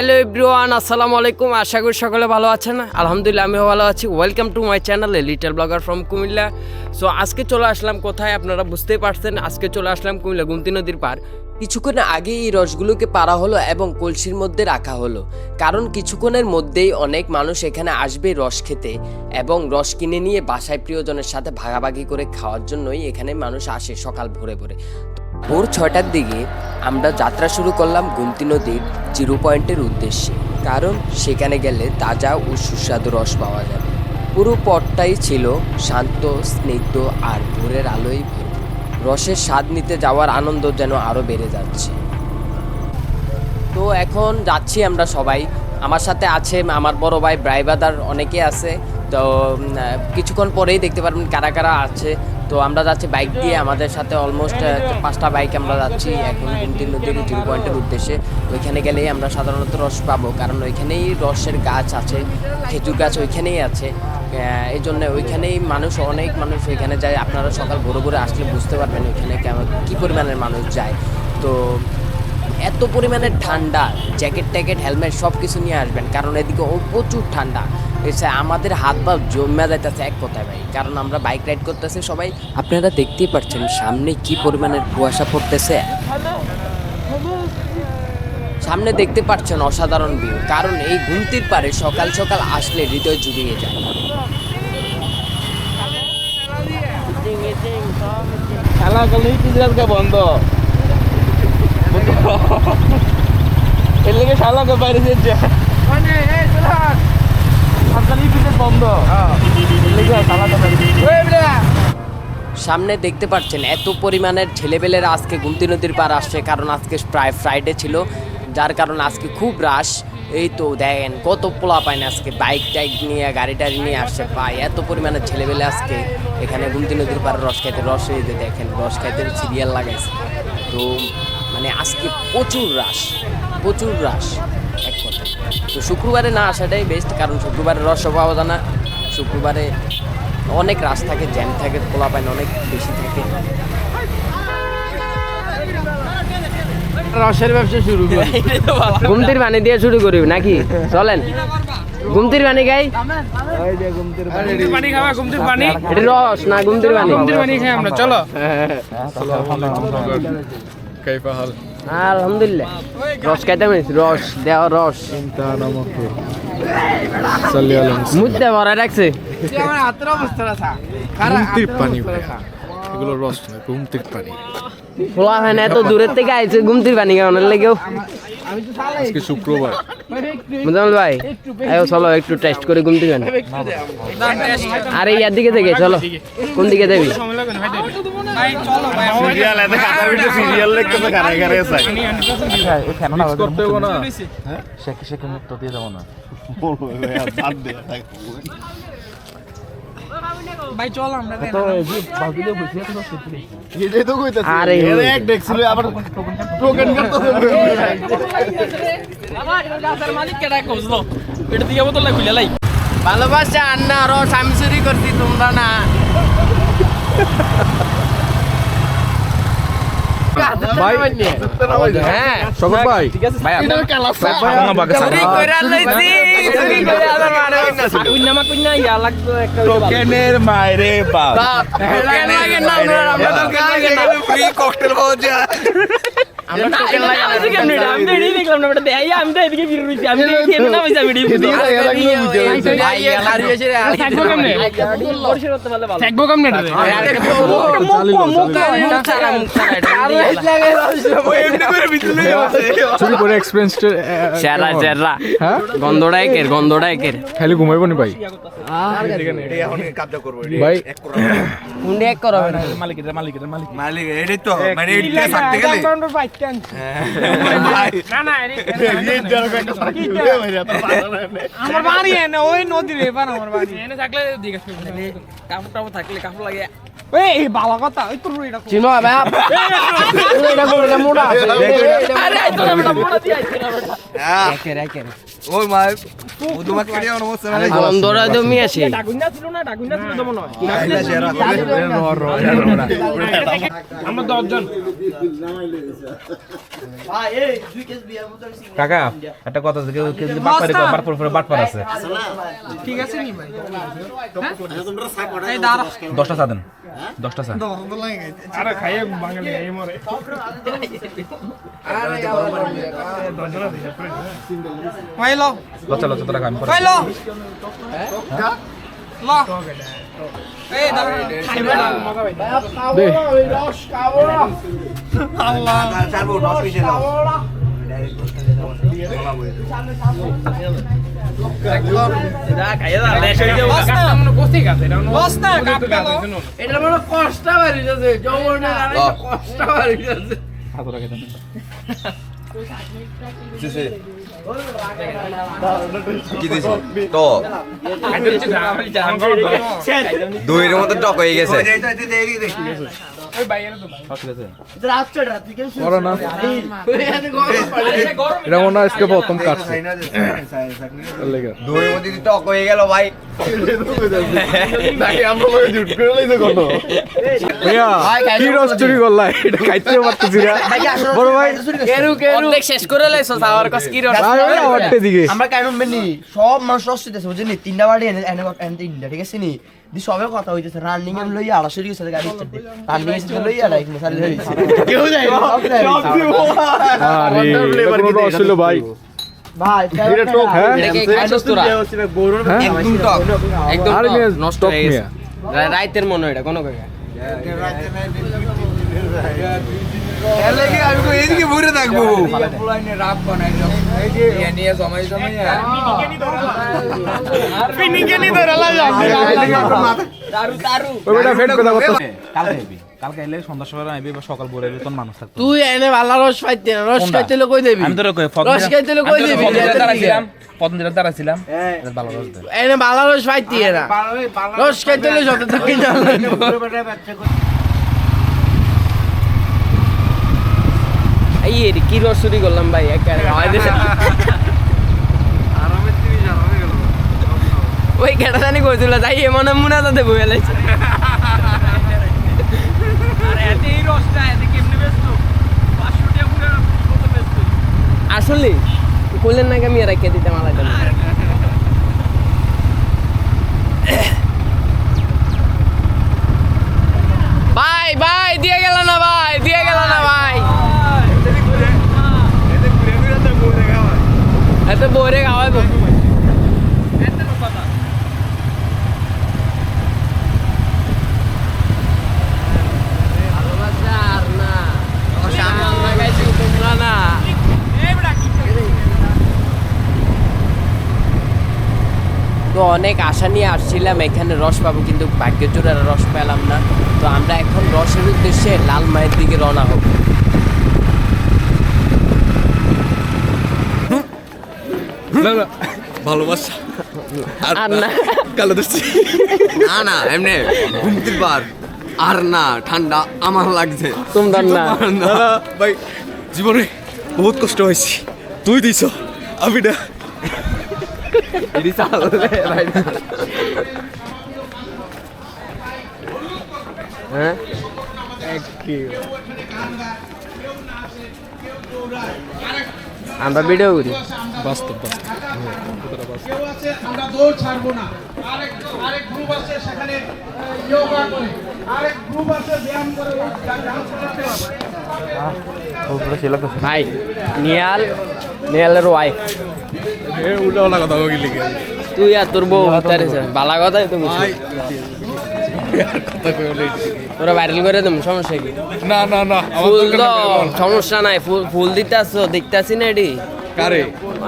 Hello everyone, আসসালামু আলাইকুম। আশা করি সকলে ভালো আছেন। আলহামদুলিল্লাহ আমিও ভালো আছি। Welcome to my channel little blogger from Comilla. So আজকে চলে আসলাম কোথায় আপনারা বুঝতেই পারছেন। আজকে চলে আসলাম কুমিল্লা গুমতি নদীর পার। কিছুক্ষণ আগে এই রসগুলোকে পাড়া হলো এবং কলসির মধ্যে রাখা হলো, কারণ কিছুক্ষণের মধ্যেই অনেক মানুষ এখানে আসবে রস খেতে এবং রস কিনে নিয়ে বাসায় প্রিয়জনের সাথে ভাগাভাগি করে খাওয়ার জন্যই এখানে মানুষ আসে সকাল ভোরে ভোরে। ভোর 6টার দিকে আমরা যাত্রা শুরু করলাম গুমতি নদীর জিরো পয়েন্টের উদ্দেশ্যে, কারণ সেখানে গেলে তাজা ও সুস্বাদু রস পাওয়া যাবে। পুরো পথটাই ছিল শান্ত, স্নিগ্ধ আর ভোরের আলোয় ভরপুর। রসের স্বাদ নিতে যাওয়ার আনন্দ যেন আরও বেড়ে যাচ্ছে। তো এখন যাচ্ছি আমরা সবাই। আমার সাথে আছে আমার বড় ভাই, ব্রাইবাদার, অনেকে আছে। তো কিছুক্ষণ পরেই দেখতে পারবেন কারা কারা আছে। তো আমরা যাচ্ছি বাইক দিয়ে, আমাদের সাথে অলমোস্ট 5টা বাইক আমরা যাচ্ছি এখন গুমতি নদীর জিরো পয়েন্টের উদ্দেশ্যে। ওইখানে গেলেই আমরা সাধারণত রস পাবো, কারণ ওইখানেই রসের গাছ আছে, খেজুর গাছ ওইখানেই আছে। এই জন্য ওইখানেই অনেক মানুষ ওইখানে যায়। আপনারা সকাল ভোরে ভোরে আসলে বুঝতে পারবেন ওইখানে কী পরিমাণের মানুষ যায়। তো এত পরিমাণের ঠান্ডা, জ্যাকেট ট্যাকেট হেলমেট সব কিছু নিয়ে আসবেন, কারণ এদিকে প্রচুর ঠান্ডা। এসে আমাদের হাত পা জমে যাইতেছে এক কথায় ভাই, কারণ আমরা বাইক রাইড করতেছি সবাই। আপনারা দেখতেই পাচ্ছেন সামনে কি পরিমাণের কুয়াশা পড়তেছে। সামনে দেখতে পাচ্ছেন অসাধারণ ভিউ, কারণ এই গুমতির পারে সকাল সকাল আসলে হৃদয় জুড়িয়ে যায়। খেলা করলেই পিজরাজকে বন্ধ এর লেগে শালাকে বাইরে যেতে মানে এই চলান আজকালই পিজরাজ বন্ধ এর লেগে শালাকে বাইরে। সামনে দেখতে পাচ্ছেন এত পরিমাণের ছেলেবেলেরা আজকে গুমতি নদীর পার আসছে, কারণ আজকে প্রায় ফ্রাইডে ছিল, যার কারণে আজকে খুব রাশ। এই তো দেখেন কত পোলা পায় না আজকে বাইক টাইক নিয়ে, গাড়ি টাড়ি নিয়ে আসছে পায়। এত পরিমাণে ছেলেবেলে আজকে এখানে গুমতি নদীর পার রস খাইতে, দেখেন রস খাইতে সিরিয়াল লাগাইছে। তো মানে আজকে প্রচুর রাশ এক কথা। তো শুক্রবারে না আসাটাই বেস্ট, কারণ শুক্রবারে রসও পাওয়া যায় না। শুক্রবারে অনেক রাশ থাকে, জ্যাম থাকে, পোলা পায় অনেক বেশি থাকে। রসের ব্যবসা শুরু করি, গুমতির পানি দিয়ে শুরু করি নাকি? চলেন গুমতির পানি গাই। পানি খাওয়া গুমতির পানি, এটা রস না গুমতির পানি? গুমতির পানি খাই আমরা, চলো। আলহামদুলিল্লাহ রস খাইতে পেরেছি, রস দেওয়া রস মুদ্দে ভরা রাখছে। গুমতির পানি, এগুলো রস নয়, গুমতির পানি। খোলা হয় না, এত দূরের থেকে আইছে গুমতির পানি খাওয়ানোর লেগেও। আজকে শুক্রবার। মুজাম্মেল ভাই আয়ো চলো একটু টেস্ট করে গুমতির পানি। আরে ইয়ার দিকে থেকে চলো, কোন দিকে যাবি? সিরিয়াল এত কাটার ভিতরে সিরিয়াল লিখতেছে, কারে কারে আছে মিক্স করতে হবে না, হ্যাঁ শেখে মুক্ত দিয়ে দাও না বলবো বাদ দে ভাই চল আমরা তো এই যে বাকিলে বসে আছে সত্যি এটাই তো কইতাছি। আরে এক দেখছিল আবার টোকেন করতেছে আবার গাছের মালিক কেডা কইলো এটা দিয়ে বোতল খুলে লাই। ভালোবাসা আন্না রস আমি চুরি করছি, তোমরা না। ভাই হ্যাঁ সকল ভাই ভাই এটা কালা চুরি কইরা লইছি, চুরি কইরা আমার মারে না ছিল। কুইনা ইয়া লাগতো একটা টোকেনের মাইরে বাপ টোকেন লাগে না, আমরা টোকেন লাগে না, ফ্রি ককটেল পাওয়া যায়। আমরা টোকেন লাগে না। আমি তো এটাই দেখলাম না, এটা দেখাই আমি তো এদিকে ফিরে রইছি, আমি তো কেন না হইছে আমি এদিকে থাকবো কেমনে পরিষ্কার করতে পারলে ভালো থাকবো কেমনে এটা চুরি করে এক্সপেরিয়েন্স চেরা চেরা হ্যাঁ গন্ধটা একের খালি ঘুমাইবো নি ভাই ভাই কুন্ডি এক করবে না। মালিক এটাই তো মানে এইটা থাকতে গেলে না না আমার বাড়ি এনে ওই নদীর এবার আমার বাড়ি এনে থাকলে জিজ্ঞাসা করবি, কাপড় থাকলে কাপড় লাগে। এই ভালো কথা, ওই তোর এটা চিনো বাপ এটা করে মোড়া আছে। আরে এই তো মোড়া দিয়ে আইছে না একের ওই মা তোমাকে কেটে অনমস্ত না বন্ধরা জমি আছে ডাগুন্না ছিল তো মনে হয় আমরা 10 জন কাকা একটা কথা আছে কেউ বাটপার আছে ঠিক আছে নি ভাই এই দাঁড়া 10টা চা দেন 10টা চা আরে খাইয়ে বাঙালি এই মরে মাইলো লচ্চা তোরা কাম করে মাইলো লো এই দাঁড়া খাইবে না মজা পাই আল্লাহ চারবো 10 পিস নাও এটা বড় কষ্ট বাড়ি যাচ্ছে যৌবনে কষ্ট বাড়ি যাচ্ছে কি দিছ তো দইয়ের মতো টক হয়ে গেছে এটা মনে হয় আজকে প্রথম কাটছে দইয়ের মধ্যে টক হয়ে গেল ভাই কি রস চুরি করলা এটা খাইতে পারতেছি না বড় ভাই অর্ধেক শেষ করে লাইছো আমার কাছে কি রস আওয়ারটা দিকে আমরা কেন মেনি সব মানুষ রস দিতেছে বুঝলি 3টা বাড়ি এনে তিনটা ঠিক আছে নি দি সবে কথা হইতেছে রানিং এম লইয়া 250 গেছে গাড়ি চড়তে রানিং এসে লইয়া রাইখ মশাল হইছে কেউ যায় আরে কোনো রস ছিল ভাই ভাই এটা টক হ্যাঁ এটা কি খাইছস তোরা একদম টক একদম আরে টক, মিয়া, নষ্ট টক হয়ে গেছে মিয়া। রাইতের মনে হয় এটা কোনো কাকা আমি তো এইদিকে ভরে থাকবো ওই বেটা ফেট কথা বলতো কালকে এলে সন্ধ্যার সময় আইবি বা সকাল ভোরে এলে তোর মানুষ থাকতো তুই এনে ভালো রস পাইতে না রস কোনটা? খাইতে কই দেবি আমি তোর রস খাইতে কই দেবি প্রথম দিন দাঁড়াইছিলাম ভালো রস দে এনে ভালো রস পাইতে না রস খাইতে যত থাকি না এই এর কি রস চুরি করলাম ভাই একারে খাওয়াই দিছে ওই কেটা জানি কইছিল যাই এমন মুনা তাতে বইয়া লাইছে আসলে কইলেন নাকি আমি রেখে দিতাম আলাদা ভাই ভাই দিয়ে গেল না ভাই দিয়ে গেল না ভাই এত বইরে খাওয়াবো ভালোবাসা আর না লাগাইছি তোমরা না তো অনেক আশা নিয়ে আসছিলাম এখানে রস পাবো কিন্তু ভাগ্যের জোরে আর রস পেলাম না তো আমরা এখন রসের উদ্দেশ্যে লাল মায়ের দিকে রওনা হব ভালোবাসা আর না কালো দোস্তি না না এমনি ঘুমতির বার আর না ঠান্ডা আমার লাগছে তোমরা না ভাই জীবনে বহুত কষ্ট হয়েছে তুই দিছ আমি না হ্যাঁ আমরা ভিডিও করি বাস্তব কেউ আছে আমরা দৌড় ছাড়বো না আরেক গ্রুপ আছে সেখানে যোগা করে আরেক গ্রুপ আছে ব্যায়াম করে ডান্স করতে ভাই নিয়ালের ওয়াইফ উল্টা উল্টা কথা বলি লিখে তুই আর তোর বউ তারে বালা কথাই তুমি তোরা ভাইরাল করে দেব সমস্যা কি না না না ফুল তো সমস্যা নাই ফুল দিতে আসছো দেখতে আসি না এটি কারে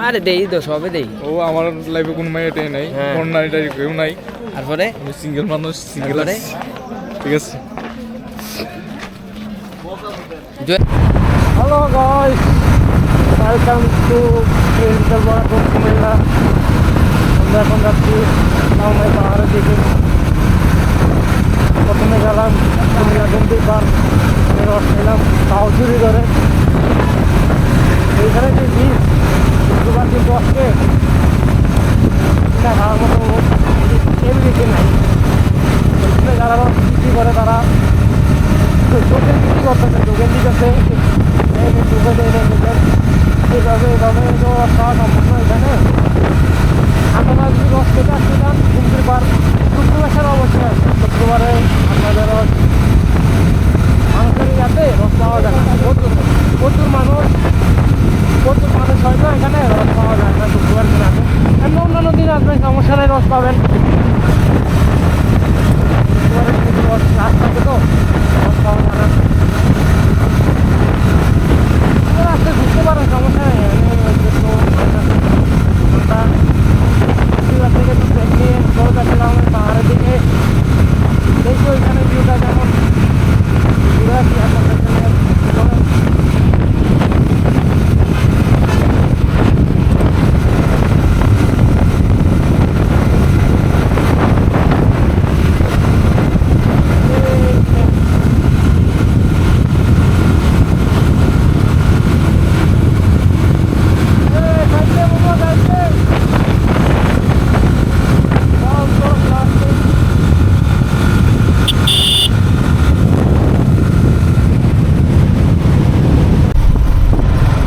আরে দেই তো সবে দেই ও আমার লাইফে কোনো মেয়েটাই নাই হ্যাঁ। কোন নারীটাই কেউ নাই তারপরে আমি সিঙ্গেল মানুষ সিঙ্গেল তারপরে? ঠিক আছে hello guys welcome to little blogger from Comilla আমরা এখন যাচ্ছি লালমাই পাহাড়ের দিকে প্রথমে গেলাম কুমিল্লা গুমটি পার্ক রস খেলাম তাও চুরি করে এইখানে যে বীজ কিন্তু আজকে দেখার মতো এবিলিটি নাই। এখানে যারা রস বিক্রি করে তারা দোকান বিক্রি করতেছে, দোকান দিতেছে, এইভাবে তো রস খাওয়া সম্ভব নয় এখানে। আপনারা যদি রস খেতে আসতে চান ঘুমতির পার শুক্রবার অবশ্যই আছে। শুক্রবারে আপনাদের রস মানুষের ইয়াতে রস পাওয়া যায় না, প্রচুর মানুষ হয় তো এখানে রস পাওয়া যায় না শুক্রবার দিন আসে। এমনি অন্যান্য দিন আসবেন সমস্যা নেই, রস পাবেন। শুক্রবারের দিন রস রাত থাকে তো রস পাওয়া যায় না। আসতে ঘুরতে পারেন, সমস্যা নেই। থেকে তো ট্রেন নিয়ে চলে যাচ্ছিলাম পাহাড়ের দিকে, দেখি ওইখানে ভিউটা কেমন।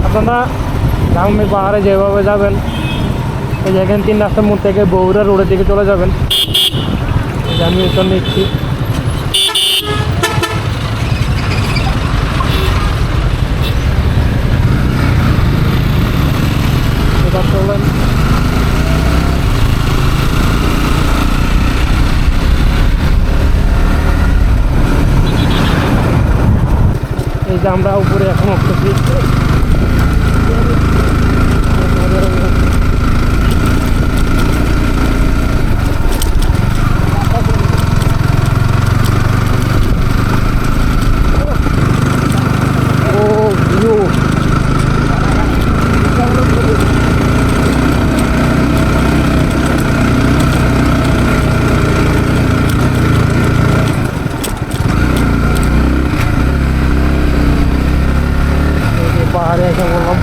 আপনারা রামমি পাহাড়ে যেভাবে যাবেন, এই যে এখানে 3 রাস্তার মোড় থেকে বগুড়া রোডের দিকে চলে যাবেন। আমি এটা নিচ্ছি। এবার চলেন এই যে আমরা উপরে এখন উঠতেছি। পাহাড়ে এসে বললাম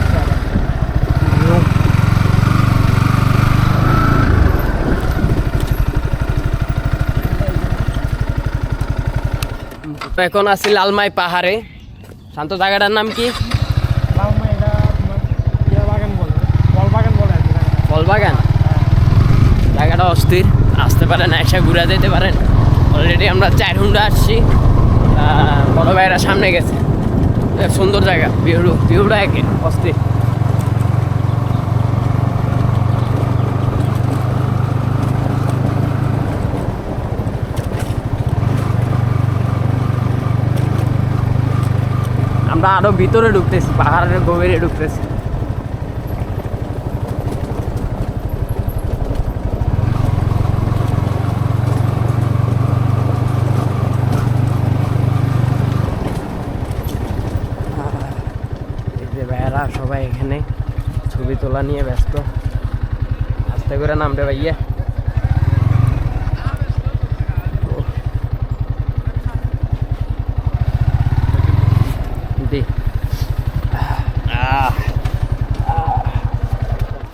এখন আছি লালমাই পাহাড়ে। শান্ত জায়গাটার নাম কি? ফলবাগান। জায়গাটা অস্থির, আসতে পারেন, এসে ঘুরে যেতে পারেন। অলরেডি আমরা 4 ঘন্টা আসছি, বড় ভাইয়েরা সামনে গেছে। সুন্দর জায়গা, ভিউটা একে অস্থির। আমরা আরো ভিতরে ঢুকতেছি, পাহাড়ের গভীরে ঢুকতেছি। এই যে ভাইয়ারা সবাই এখানে ছবি তোলা নিয়ে ব্যস্ত। আস্তে করে নামবে ভাইয়া।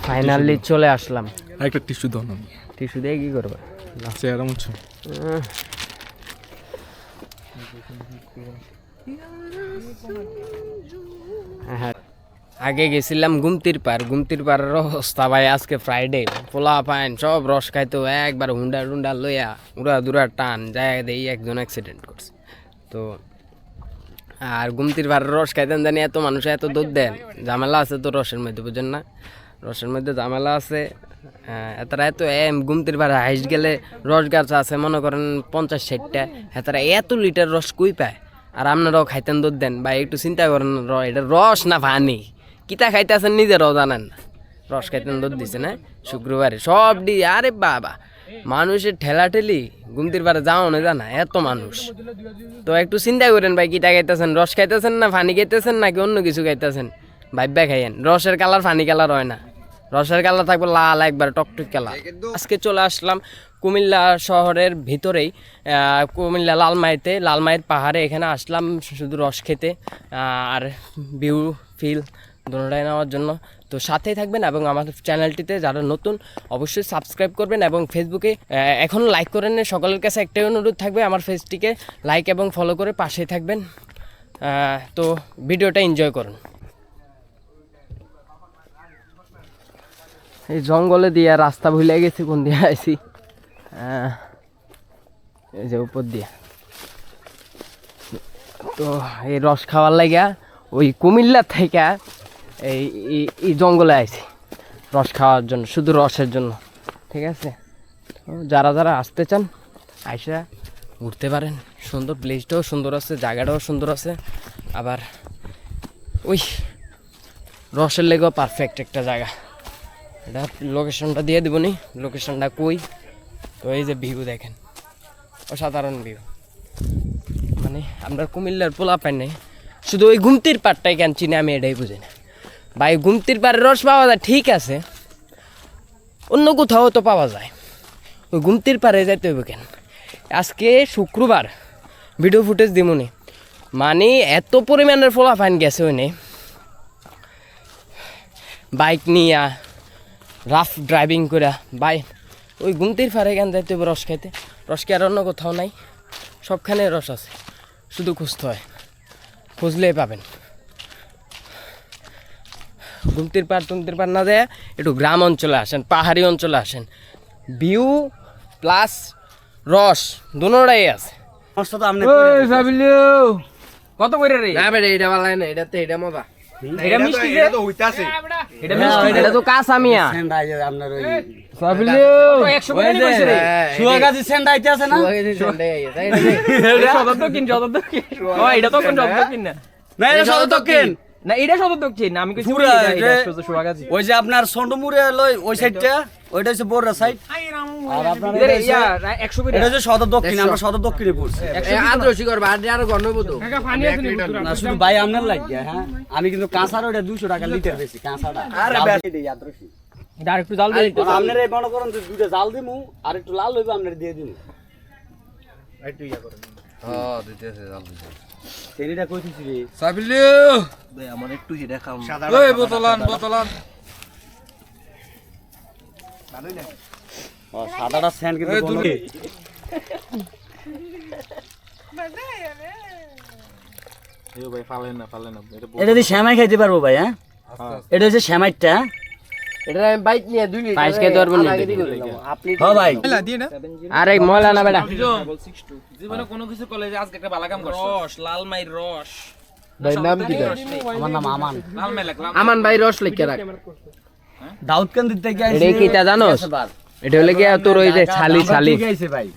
ফাইনালি চলে আসলাম। একটা টিস্যু দাও না। টিস্যু দিয়ে কি করবে? চেহারা মুছে। হ্যাঁ, আগে গেছিলাম গুমতির পাড়ের অবস্থা ভাই আজকে ফ্রাইডে। পোলা পাইন সব রস খাইতো একবার হুন্ডা লইয়া উড়া দুরা টান যায় দেই, একজন অ্যাক্সিডেন্ট করছে। তো আর গুমতির পাড়ের রস খাইতেন জানি এত মানুষ এত দুধ দেন, ঝামেলা আছে তো রসের মধ্যে, বুঝেন না? রসের মধ্যে ঝামেলা আছে। এতারা এত গুমতির পাড়ে হাইস গেলে রস গাছ আছে মনে করেন 50-60টা, এতারা এত লিটার রস কুই পায়। আর আপনারাও খাইতেন দুধ দেন ভাই, একটু চিন্তা করেন, এটা রস না পানি? কিতা খাইতেছেন নিজেরাও জানেন না। রস খাইতেন দুধ দিছে না শুক্রবারে সব আরে বাবা, মানুষের ঠেলাঠেলি গুমতির পাড়ে যাও না জানা এত মানুষ। তো একটু চিন্তা করেন ভাই, কিটা খাইতেছেন? রস খাইতেছেন না পানি খাইতেছেন নাকি অন্য কিছু খাইতেছেন? ভাইবা খাইয়েন। রসের কালার পানি কালার হয় না, রসের কালার থাকবে লাল একবার টকটক কালার। আজকে চলে আসলাম কুমিল্লা শহরের ভিতরেই, কুমিল্লা লালমাইয়ের পাহাড়ে। এখানে আসলাম শুধু রস খেতে আর ভিউ ফিল দুটোটাই নেওয়ার জন্য। তো সাথেই থাকবেন এবং আমার চ্যানেলটিতে যারা নতুন অবশ্যই সাবস্ক্রাইব করবেন এবং ফেসবুকে এখনও লাইক করেন না, সকলের কাছে একটাই অনুরোধ থাকবে আমার পেজটিকে লাইক এবং ফলো করে পাশেই থাকবেন। তো ভিডিওটা এনজয় করুন। এই জঙ্গলে দিয়ে রাস্তা ভুলে গেছি কোন দিয়ে আইছি, এই যে উপর দিয়ে। তো এই রস খাওয়ার লাগিয়া ওই কুমিল্লা থেকে এই জঙ্গলে আইছি রস খাওয়ার জন্য, শুধু রসের জন্য, ঠিক আছে। তো যারা যারা আসতে চান আইসা ঘুরতে পারেন, সুন্দর প্লেসটাও সুন্দর আছে, জায়গাটাও সুন্দর আছে, আবার ওই রসের লেগেও পারফেক্ট একটা জায়গা। এটা লোকেশনটা দিয়ে দেবো নি, লোকেশনটা কই। তো এই যে ভিউ দেখেন, অসাধারণ ভিউ। মানে আমরা কুমিল্লার পোলা পাই নাই, শুধু ওই গুমতির পাড়টাই কেন চিনি আমি এটাই বুঝি না ভাই। গুমতির পাড়ে রস পাওয়া যায় ঠিক আছে, অন্য কোথাও তো পাওয়া যায়, ওই গুমতির পাড়ে যাইতে হবে কেন? আজকে শুক্রবার ভিডিও ফুটেজ দিমুনি, মানে এত পরিমাণের পোলা ফাইন গেছে ওই বাইক নিয়ে রাফ ড্রাইভিং করে ভাই ওই গুমতির পাড়ে কেন যাইতে হবে রস খাইতে? রস কি আর অন্য কোথাও নাই? সবখানে রস আছে, শুধু খুঁজতে হয়, খুঁজলেই পাবেন। গুমতির পাড় না যায় একটু গ্রাম অঞ্চলে আসেন, পাহাড়ি অঞ্চলে আসেন, ভিউ প্লাস রস দুটোটাই আছে। কত করে রে? না বেটা এটা ভালো না, এটাতে এটা মজা, এটা মিষ্টি যে তো হইতাছে এটা মিষ্টি, এটা তো কাঁচা মিয়া। আপনার ওই সাবিলিও 100 করে কইছে রে, সুয়াগাজি সেন্ড আইতে আছে না? এটা সদর দক্ষিণ ও এটা তো কোন সদর দক্ষিণ না, না এটা সদর দক্ষিণ না, এটা সদর দক্ষিণ আমি কইছি পুরা এটা সুয়াগাজি। ওই যে আপনার সন্ডমুরে লই ওই সাইডটা, ওইটা হচ্ছে বড়রা সাইড, আর আপনার এটা ইয়া 100 করে এটা হচ্ছে সদর দক্ষিণ, আমরা সদর দক্ষিণে পড়ছি। আদ্রসি করবা আর গণ বতো না শুধু ভাই আপনার লাগিয়া, হ্যাঁ আমি কিন্তু কাঁচার ওটা 200 টাকা লিটার বেশি কাঁচাটা। আরে দেই আদ্রসি আর একটু জাল দিয়ে দিতে। আপনার এই মনে করেন যে দুইটা জাল দিমু আর একটু লাল হইবে আপনার দিয়ে দিমু। একটু ইয়া করেন। হ্যাঁ দিতেছে জাল দিতে। সেনিটা কইছিস রে সাবিলিও ভাই আমার একটু হিডা খাম। ওই বোতলান ও সাদাটা সেন্ড কিন্তু বন্ধ। এই ভাই ফালেন না এটা দিয়ে শ্যামাই খাইতে পারবো ভাই, হ্যাঁ এটা হচ্ছে শ্যামাইটা। এটা আমি বাইক নিয়ে 2 লিটার পাইস খেতে পারবো না আপনি। হ্যাঁ ভাই আরে ময়লা না বেটা, জীবনে কোনো কিছু কলেজে আজকে একটা ভালো কাম করছ। রস লাল মাই রস, ভাই নাম কি দা? আমার নাম আমান। লাল মাই লাগলাম আমান ভাই রস লিখে রাখ। দাউদকান্দি থেকে আইছে। এটা কি তা জানোস? এটা হলো কি তোর ওই যে ছালি আইছে ভাই,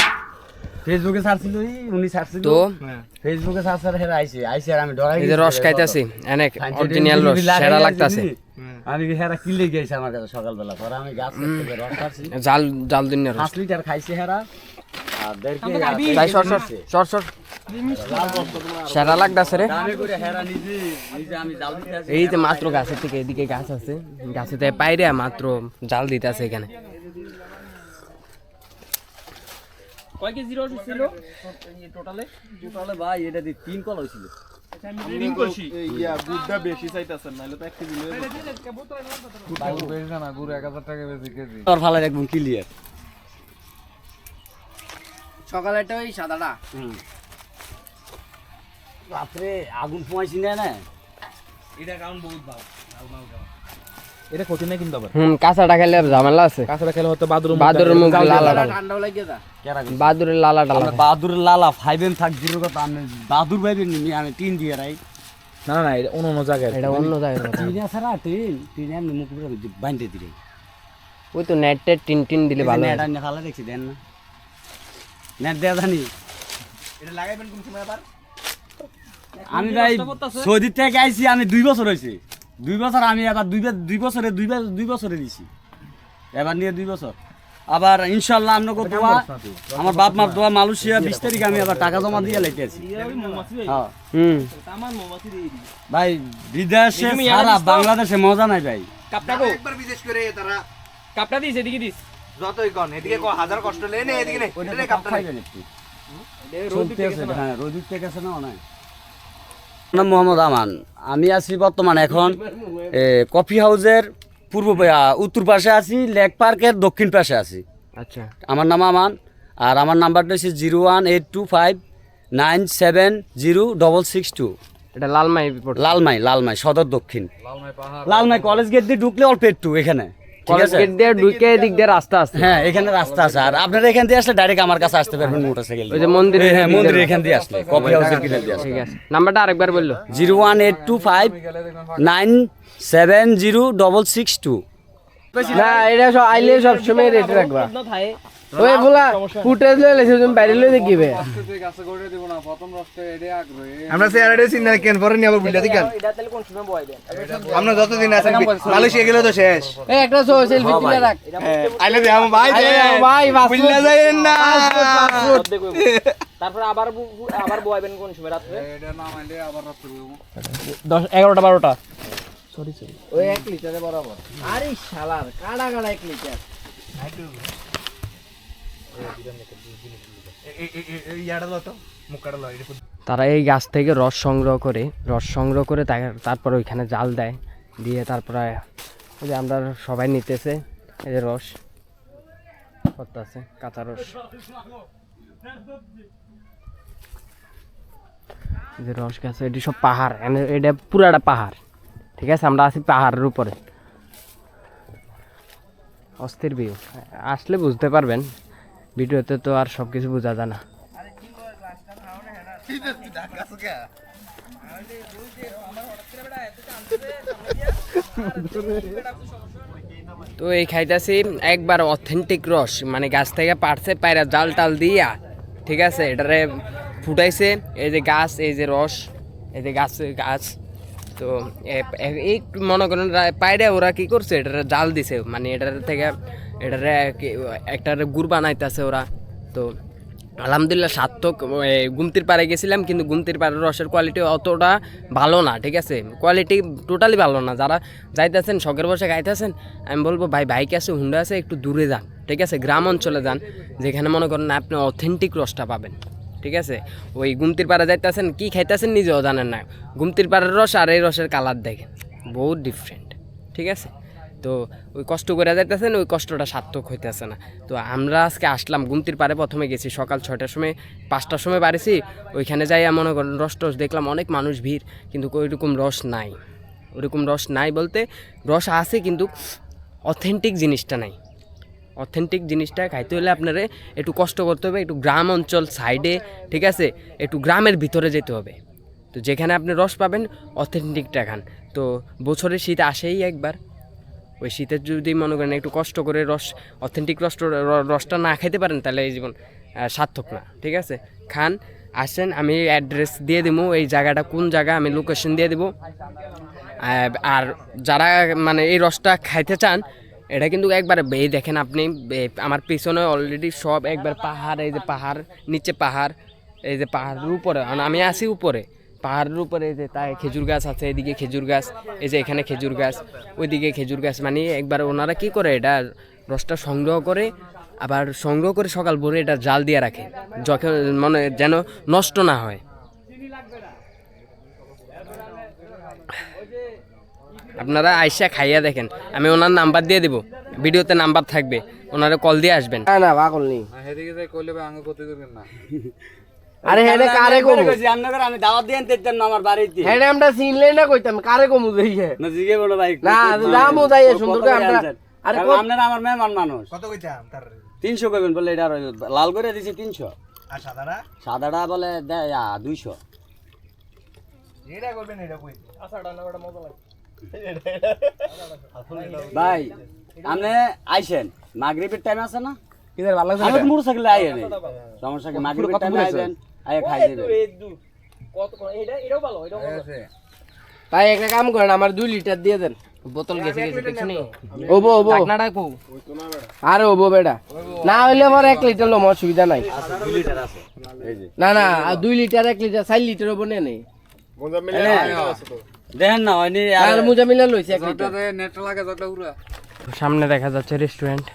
ফেসবুকে সার্চ ছিল, উনি সার্চ ছিল তো ফেসবুকে সার্চ করে হেরা আইছে আর আমি ডরাই এই যে রস খাইতাছি অনেক অরিজিনাল রস সেরা লাগতাছে। আমি কি হেরা কিলে গেছে আমার কাছে সকালবেলা, পরে আমি গাছ থেকে রস খাচ্ছি, জাল দিন রস 5 লিটার খাইছে হেরা আর দেরকে ভাই শর্ট সেরা লাগতাছে রে। আমি করে হেরা নিজে আমি জাল দিতে আছি। এই যে মাত্র গাছের থেকে এদিকে গাছ আছে, গাছে থেকে পাইরে মাত্র জাল দিতে আছে এখানে। কয় কেজি রস ছিল টোটালে ভাই এটা দিয়ে 3 কল হইছিল। এই ইয়া গুড়টা বেশি চাইতাছেন নাইলে তো 1 কেজি লয়ে যেত। গুড় 1000 টাকা বেশি কেজি। তোর ফালা একদম ক্লিয়ার। সকালেটা ওই সাদাটা রাত্রে আগুন পোয়াইছি না এটা ক্ষতি নাই কিন্তু আবার। কাঁচাটা খেলে ঝামেলা আছে, কাঁচাটা খেলে হয়তো বাদুর মুখ লালাটা, কেরা বাদুরের লালাটা আমরা বাহাদুরের লালা 5M থাক 0 কথা আমি বাহাদুর ভাইবেন নি আমি 3 দিয়ে রাই। না না এটা অন্য জায়গায়, এটা অন্য জায়গায় কথা। তিন আছে না তিন আমি মুখ পুরো বাইন্ধে দিই। ওই তো নেটে টিন দিলে ভালো হয়। নেট আনি খালা দেখছি দেন না, নেট দেয়া জানি এটা লাগাইবেন কোন সময় আবার? আমি ভাই সৌদি থেকে আইছি, আমি 2 বছর হইছে। 2 বছর আমি আবার 2 বছরে দিছি, এবার নিয়ে 2 বছর আবার ইনশাআল্লাহ আমরা কত আমার বাপ মার দোয়া মালয়েশিয়া 20 তারিখ আমি আবার টাকা জমা দিয়ে লাইতেছি। হ্যাঁ ভাই বিদেশে সারা বাংলাদেশে মজা নাই ভাই। কাপটাকো একবার বিদেশ করে তারা কাপটা দিস এদিকে দিস, যতই কোন এদিকে কো হাজার কষ্ট লেনে এদিকে নে এটা কাপটা খাইবেন একটু চলতে আছে। হ্যাঁ রোদ উঠতে গেছে না অনেক নাম মোহাম্মদ আমান। আমি আছি বর্তমান এখন কফি হাউসের উত্তর পাশে আছি, লেক পার্কের দক্ষিণ পাশে আছি। আচ্ছা, আমার নাম আমান, আর আমার নাম্বারটা হচ্ছে 01825970662। এটা লালমাই পড়ছে। লালমাই সদর দক্ষিণ, লালমাই কলেজ গেট দিয়ে ঢুকলে অল্প একটু এখানে, ঠিক কলেজ আছে? গেট দিয়ে ঢুকে এদিক দিয়ে রাস্তা আছে। হ্যাঁ, এখানে রাস্তা আছে। আর আপনারা এখান দিয়ে আসলে ডাইরেক্ট আমার কাছে আসতে পারবেন মোটরসাইকেল। ওই যে মন্দিরের হ্যাঁ, দিকে মন্দির যাবে। এখান দিয়ে আসলে কফি হাউসের কিনে দিয়ে আসলে ঠিক আছে, নাম্বারটা আরেকবার বললো। 01825970662। না এটা সব আইলে সব সময় রেটে রাখবা ওই বলা ফুটেজ লয়ে লেছে তুমি বাইরে লয়ে দেখিবে আমরা স্যারাডে সিন কেন পরে নিয়ে আবার বুঝলা দিকান আমরা যতদিন আছেন মালয়েশিয়া গেলে তো শেষ। এই একটা সেলফি তুলে রাখ আইলে দে আমার ভাই দে ভাই বুঝলা যায়েন না। তারপরে আবার বয়াবেন কোন সময় রাত্রে? 11টা 12টা ওই 1 লিটারে বরাবর। আরে শালার কাড়া 1 লিটার। তারা এই গাছ থেকে রস সংগ্রহ করে তারপরে ওইখানে জাল দেয়, দিয়ে তারপরে ওই যে আমরা সবাই নিতেছে এই যে রস করতেছে, কাঁচা রস। যে রস গাছ এটি সব পাহাড়, এটা পুরাটা পাহাড়, ঠিক আছে? আমরা আছি পাহাড়ের উপরে, অস্থির ভিউ। আসলে বুঝতে পারবেন, ভিডিওতে তো আর সব কিছু বোঝা যায় না। তো এই খাইতেছি একবার অথেন্টিক রস, মানে গাছ থেকে পাড়ছে, পায়রা জাল টাল দিয়া, ঠিক আছে? এটারে ফুটাইছে, এই যে গাছ, এই যে রস, এই যে গাছ। তো এই মনে করেন পায়রা ওরা কি করছে, এটারে জাল দিছে, মানে এটার থেকে এটারে একটা গুড় বানাইতেছে ওরা। তো আলহামদুলিল্লাহ সার্থক। গুমতির পাড়ে গেছিলাম, কিন্তু গুমতির পাড়ের রসের কোয়ালিটি অতটা ভালো না, ঠিক আছে? কোয়ালিটি টোটালি ভালো না। যারা যাইতেছেন শখের বসে খাইতেছেন, আমি বলবো ভাই বাইক আছে, হুন্ডা আছে, একটু দূরে যান, ঠিক আছে? গ্রাম অঞ্চলে যান, যেখানে মনে করেন আপনি অথেন্টিক রসটা পাবেন, ঠিক আছে? ওই গুমতির পাড়ে যাইতেছেন, কি খাইতেছেন নিজেও জানেন না। গুমতির পাড়ের রস আর এই রসের কালার দেখেন, বহুত ডিফারেন্ট, ঠিক আছে? তো ওই কষ্ট করে যাইতেছেন, ওই কষ্টটা সার্থক হইতেছে না। তো আমরা আজকে আসলাম গুমতির পাড়ে, প্রথমে গেছি সকাল 6টার সময়, 5টার সময় বাড়িছি। ওইখানে যাই মনে করেন রস টস দেখলাম, অনেক মানুষ ভিড়, কিন্তু ওইরকম রস নাই। ওরকম রস নাই বলতে রস আছে, কিন্তু অথেন্টিক জিনিসটা নাই। অথেন্টিক জিনিসটা খাইতে হলে আপনারা একটু কষ্ট করতে হবে, একটু গ্রাম অঞ্চল সাইডে, ঠিক আছে? একটু গ্রামের ভিতরে যেতে হবে। তো যেখানে আপনি রস পাবেন অথেন্টিকটা খান। তো বছরের শীত আসেই একবার, ওই শীতের যদি মনে করেন একটু কষ্ট করে অথেন্টিক রসটা না খেতে পারেন, তাহলে এই জীবন সার্থক না, ঠিক আছে? খান, আসেন, আমি অ্যাড্রেস দিয়ে দেবো, এই জায়গাটা কোন জায়গা আমি লোকেশন দিয়ে দেবো। আর যারা মানে এই রসটা খাইতে চান, এটা কিন্তু একবার এই দেখেন আপনি, আমার পিছনে অলরেডি সব একবার পাহাড়, এই যে পাহাড়, নিচে পাহাড়, এই যে পাহাড়ের উপরে, আমি আছি উপরে পাহাড়ের উপরে, যে তাই খেজুর গাছ আছে, এদিকে খেজুর গাছ, এই যে এখানে খেজুর গাছ, ওইদিকে খেজুর গাছ। মানে একবার ওনারা কি করে, এটা রসটা সংগ্রহ করে, আবার সংগ্রহ করে সকাল ভোরে এটা জাল দিয়ে রাখে, যখন মানে যেন নষ্ট না হয়। আপনারা আইসা খাইয়া দেখেন, আমি ওনার নাম্বার দিয়ে দিব, ভিডিওতে নাম্বার থাকবে, ওনারা কল দিয়ে আসবেন। না না পাগল নেই আরে হেডে কারে কমু আমি দাওয়াত দিয়ে দিতেন না আমার বাড়িতে, হেডে আমরা চিনলে না কইতাম কারে কমু দেইয়ে না জিগে বলো ভাই, না দামও যাই সুন্দর করে আমরা। আরে আপনারা আমার মেহমান মানুষ, কত কইতাম তার 300 কইবেন বলে, এটা লাল করে দিছে 300, আর সাদারা সাদাটা বলে 200। এটা করবেন, এটা কই ভাই আপনি আইছেন, মাগরিবের টাইম আছে না? কিদের ভালো লাগছে আমি তো মোটরসাইকেলে আইয়েন, সমস্যা কি? মাগরিবের টাইমে আইবেন, আইয়া খাই দিবেন। তাই একটা কাম করেন, আমার 2 লিটার দিয়ে দেন। বোতল গেছে দেখছি নি, ওবো ওবো ঢাকনাটা কো, আরে ওবো বেটা, না হইলে আমার 1 লিটার লোম, অসুবিধা নাই। 2 লিটার আছে এই যে, না না 2 লিটার 1 লিটার 4 লিটার হবো না নেই, দেখেন না হয়নি। আর মুজা মিলা লইছে 1 লিটার। সামনে দেখা যাচ্ছে রেস্টুরেন্ট।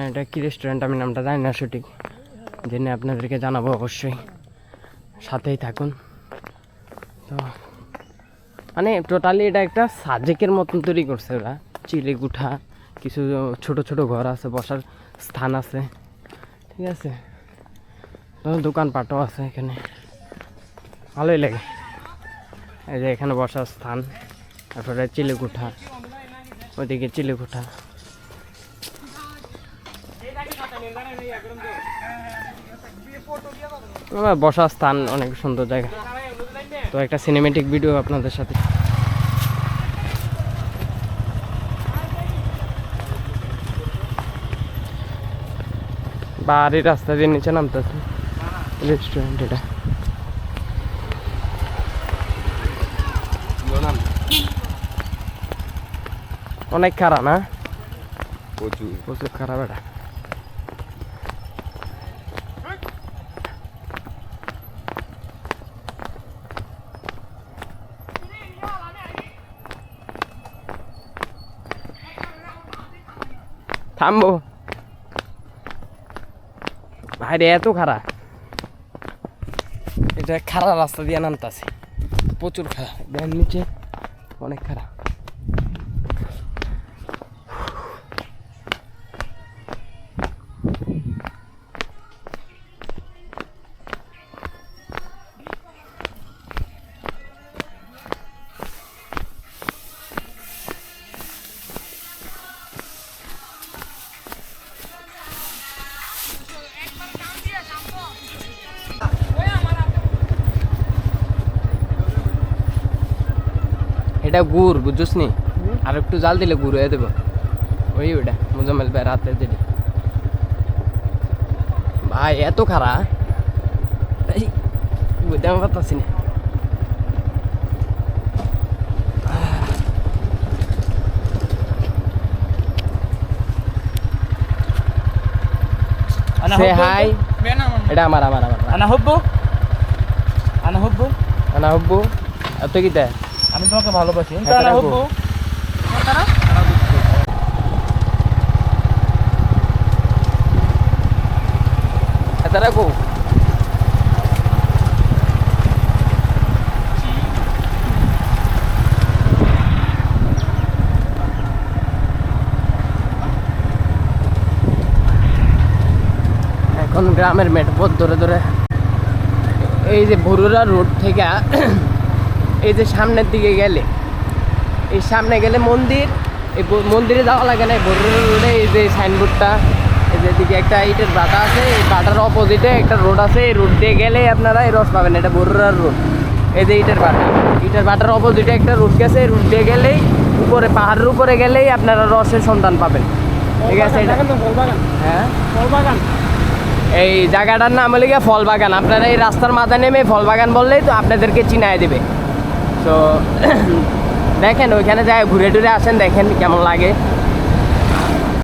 এটা কি রেস্টুরেন্ট আমি নামটা জানি না সঠিক, জেনে আপনাদেরকে জানাবো অবশ্যই, সাথেই থাকুন। তো মানে টোটালি এটা একটা সাজেকের মতন তৈরি করছে ওরা, চিলে গুঠা, কিছু ছোট ছোট ঘর আছে, বসার স্থান আছে, ঠিক আছে, দোকানপাটও আছে এখানে, ভালোই লাগে। এই যে এখানে বসার স্থান, তারপরে চিলে গুঠা, ওইদিকে চিলে গুঠা। বসার স্থান, অনেক সুন্দর জায়গা। তো একটা সিনেমেটিক ভিডিও আপনাদের সাথে। বাড়ির রাস্তা দিয়ে নিচে নামতেছে রেস্টুরেন্ট এটা। অনেক খারাপ না, প্রচুর খারাপ এটা। থামবো ভাইরে, এত খারাপ, এটা খারাপ রাস্তা দিয়ে নামতাছে, প্রচুর খারাপ, দেখেন নিচে অনেক খারাপ। এটা গুড়, বুঝছিস নি, আর একটু জাল দিলে গুড় হয়ে দেবো। ওই ওইটা মোজাম্মেল ভাই রাতে যেটা ভাই এত খারাপ, বুঝতে আমি পারতাছি না। সে হাই, এটা আমার আমার আমার আনা হব্বু আনা হব্বু, এত কি দেয়? আমি তোমাকে ভালোবাসি। আনা হব্বু এত রাখো। এখন গ্রামের মেঠপথ ধরে ধরে এই যে বরুড়া রোড থেকে এই যে সামনের দিকে গেলে, এই সামনে গেলে মন্দির, এই মন্দিরে যাওয়া লাগে না, বরুড়া রোডে এই যে সাইনবোর্ডটা, এই যে দিকে একটা ইটের বাটা আছে, এই বাটার অপোজিটে একটা রোড আছে, এই রোড দিয়ে গেলেই আপনারা এই রস পাবেন, এটা বরুড়ার রোড। এই যে ইটের বাটার অপোজিটে একটা রোড গেছে, এই রোড দিয়ে গেলেই উপরে, পাহাড়ের উপরে গেলেই আপনারা রসের সন্ধান পাবেন, ঠিক আছে। এটা হ্যাঁ ফলবাগান, এই জায়গাটার নাম হলে গিয়ে ফল বাগান। আপনারা এই রাস্তার মাথায় নেমে ফল বাগান বললেই তো আপনাদেরকে চিনায় দেবে। তো দেখেন ওইখানে যায় ঘুরে টুরে আসেন, দেখেন কেমন লাগে।